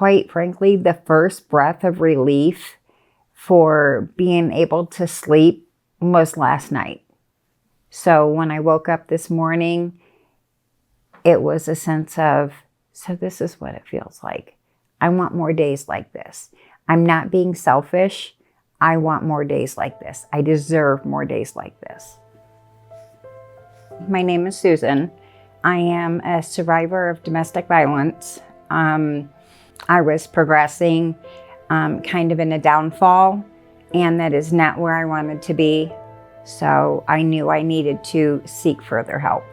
quite frankly, the first breath of relief for being able to sleep was last night. So when I woke up this morning, it was a sense of, so this is what it feels like. I want more days like this. I'm not being selfish. I want more days like this. I deserve more days like this. My name is Susan. I am a survivor of domestic violence. I was progressing kind of in a downfall, and that is not where I wanted to be. So I knew I needed to seek further help.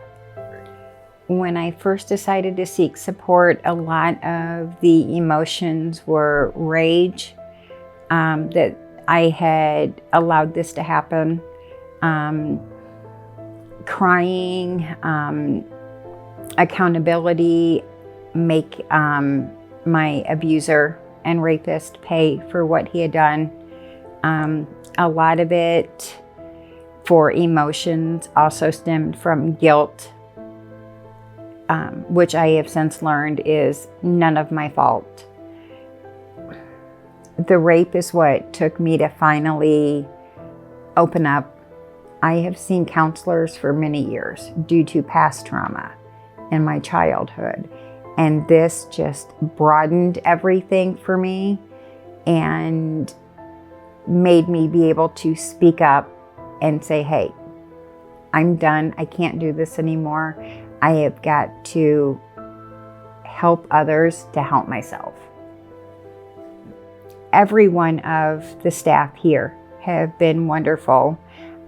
When I first decided to seek support, a lot of the emotions were rage, that I had allowed this to happen, crying, accountability, make my abuser and rapist pay for what he had done. A lot of it for emotions also stemmed from guilt, which I have since learned is none of my fault. The rape is what took me to finally open up. I have seen counselors for many years due to past trauma in my childhood. And this just broadened everything for me and made me be able to speak up and say, hey, I'm done. I can't do this anymore. I have got to help others to help myself. Every one of the staff here have been wonderful.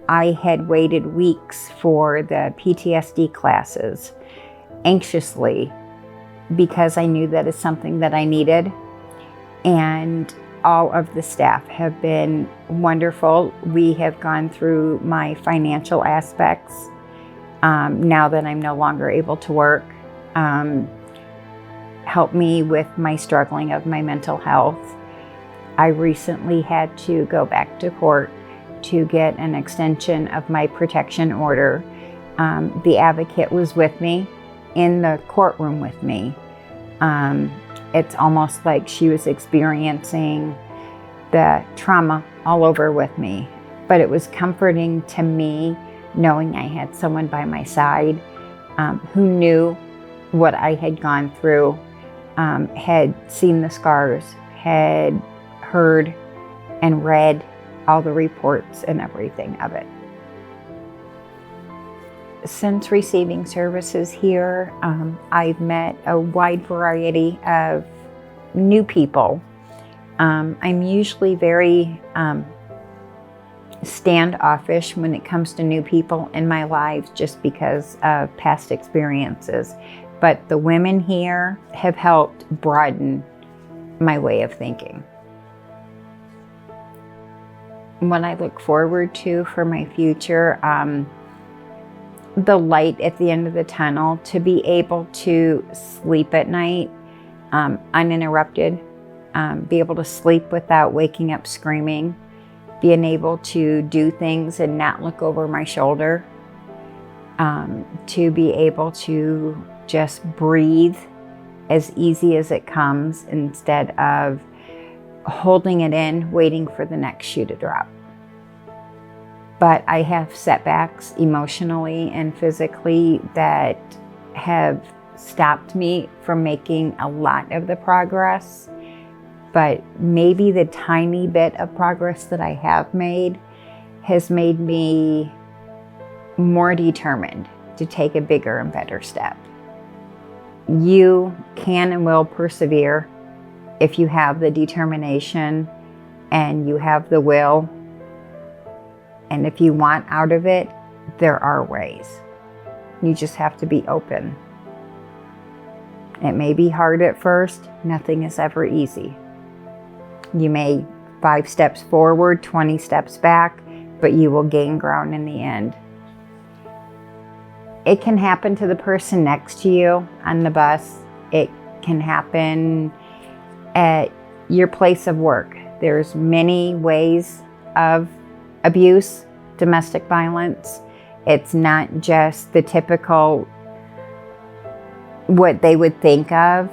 I had waited weeks for the PTSD classes anxiously because I knew that is something that I needed. And all of the staff have been wonderful. We have gone through my financial aspects now that I'm no longer able to work. Help me with my struggling of my mental health. I recently had to go back to court to get an extension of my protection order. The advocate was with me in the courtroom with me. It's almost like she was experiencing the trauma all over with me. But it was comforting to me knowing I had someone by my side who knew what I had gone through, had seen the scars, had heard and read all the reports and everything of it. Since receiving services here, I've met a wide variety of new people. I'm usually very standoffish when it comes to new people in my life just because of past experiences. But the women here have helped broaden my way of thinking. What I look forward to for my future, the light at the end of the tunnel, to be able to sleep at night uninterrupted, be able to sleep without waking up screaming, being able to do things and not look over my shoulder, to be able to just breathe as easy as it comes instead of holding it in, waiting for the next shoe to drop. But I have setbacks emotionally and physically that have stopped me from making a lot of the progress. But maybe the tiny bit of progress that I have made has made me more determined to take a bigger and better step. You can and will persevere if you have the determination and you have the will. And if you want out of it, there are ways. You just have to be open. It may be hard at first. Nothing is ever easy. You may 5 steps forward, 20 steps back, but you will gain ground in the end. It can happen to the person next to you on the bus. It can happen at your place of work. There's many ways of abuse, domestic violence. It's not just the typical what they would think of.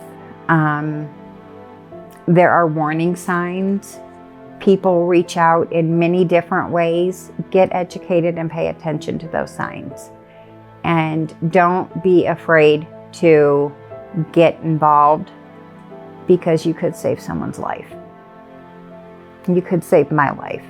There are warning signs. People reach out in many different ways. Get educated and pay attention to those signs. And don't be afraid to get involved, because you could save someone's life. You could save my life.